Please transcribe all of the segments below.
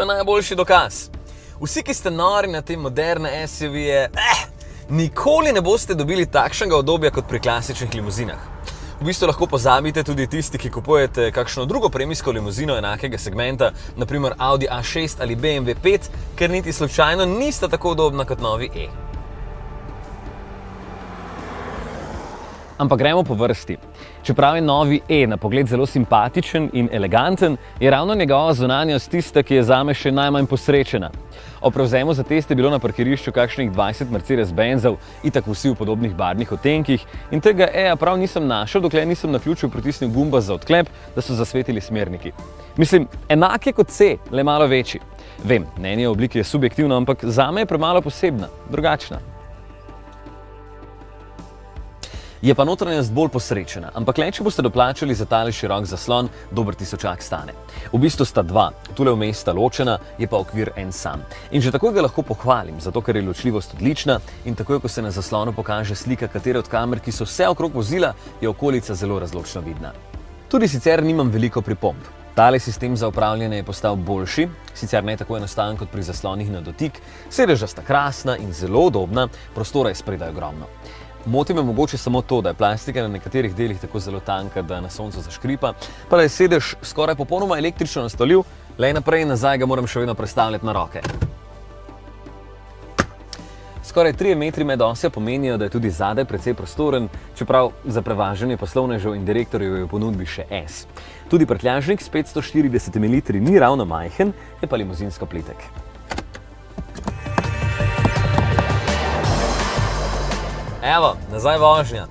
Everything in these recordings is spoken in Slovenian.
najboljši dokaz. Vsi, ki ste nori na te moderne SUV-je, nikoli ne boste dobili takšnega udobja kot pri klasičnih limuzinah. V bistvu lahko pozabite tudi tisti, ki kupujete kakšno drugo premijsko limuzino enakega segmenta, naprimer Audi A6 ali BMW 5, ker niti slučajno nista tako udobna kot novi E. Ampak gremo po vrsti. Čeprav je novi E na pogled zelo simpatičen in eleganten, je ravno njegova zunanjost tista, ki je zame še najmanj posrečena. Ob prevzemu za test je bilo na parkirišču kakšnih 20 Mercedes-Benzov, itak vsi v podobnih barvnih odtenkih, in tega E-ja prav nisem našel, dokler nisem na ključu pritisnil gumba za odklep, da so zasvetili smerniki. Mislim, enak je kot C, le malo večji. Vem, mnenje o obliki je subjektivno, ampak zame je premalo posebna, drugačna. Je pa notranjost bolj posrečena, ampak le, če boste doplačali za tale širok zaslon, dober tisočak stane. V bistvu sta dva, tule vmes sta ločena, je pa okvir en sam. In že takoj ga lahko pohvalim, zato ker je ločljivost odlična in takoj, ko se na zaslonu pokaže slika katere od kamer, ki so vse okrog vozila, je okolica zelo razločno vidna. Tudi sicer nimam veliko pripomb. Tale sistem za upravljanje je postal boljši, sicer ne tako enostaven kot pri zaslonih na dotik, sedeža sta krasna in zelo udobna, prostora je spredaj ogromno. Moti me mogoče samo to, da je plastika na nekaterih delih tako zelo tanka, da na soncu zaškripa, pa da je sedež skoraj popolnoma električno nastavljiv, le naprej in nazaj ga moram še vedno prestavljati na roke. Skoraj 3 metri medosja pomenijo, da je tudi zadaj precej prostoren, čeprav za prevažanje poslovnežev in direktorjev je v ponudbi še S. Tudi prtljažnik s 540 ml ni ravno majhen, je pa limuzinsko plitek. Evo, nazaj vožnja.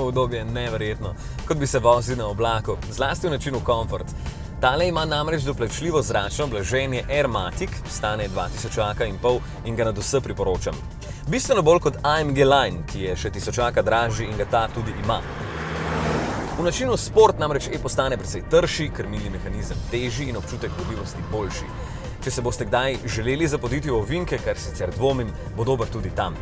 Udobje je neverjetno, kot bi se vozil na oblaku, zlasti v načinu komfort. Tale ima namreč doplačljivo zračno blaženje Airmatic, stane 2000 in ga nadvse priporočam. Bistveno bolj kot AMG Line, ki je še 1000 dražji in ga ta tudi ima. V načinu sport namreč E postane precej trši, krmilni mehanizem težji in občutek vodljivosti boljši. Če se boste kdaj želeli zapotiti v ovinke, kar sicer dvomim, bo dober tudi tam.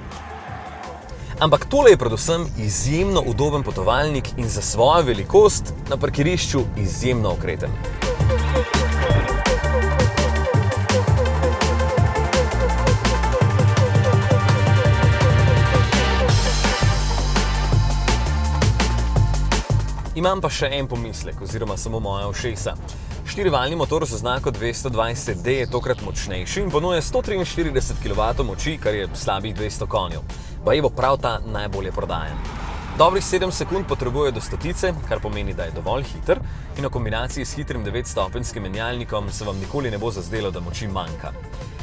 Ampak tole je predvsem izjemno udoben potovalnik in za svojo velikost na parkirišču izjemno okreten. Imam pa še en pomislek, oziroma samo moja ušesa. 4-valjni motor z oznako 220D je tokrat močnejši in ponuja 143 kW moči, kar je slabih 200 konjev. Baje bo prav ta najbolje prodajen. Dobrih 7 sekund potrebuje do stotice, kar pomeni, da je dovolj hiter in v kombinaciji s hitrim 9-stopenjskim menjalnikom se vam nikoli ne bo zazdelo, da moči manjka.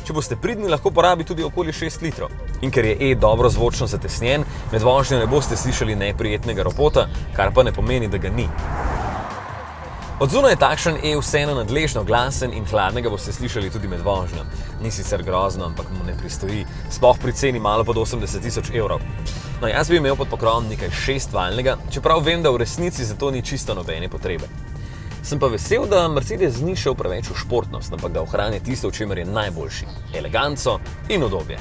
Če boste pridni, lahko porabi tudi okoli 6 litrov. In ker je E dobro zvočno zatesnjen, med vožnjo ne boste slišali neprijetnega ropota, kar pa ne pomeni, da ga ni. Od zunaj je takšen E vseeno nadležno glasen in hladnega boste slišali tudi med vožnjo. Ni sicer grozno, ampak mu ne pristoji, sploh pri ceni malo pod 80 000 evrov. No, jaz bi imel pod pokrovom nekaj 6-valjnega, čeprav vem, da v resnici za to ni čisto nobene potrebe. Sem pa vesel, da Mercedes ni šel preveč v športnost, ampak da ohranja tisto, v čemer je najboljši, eleganco in udobje.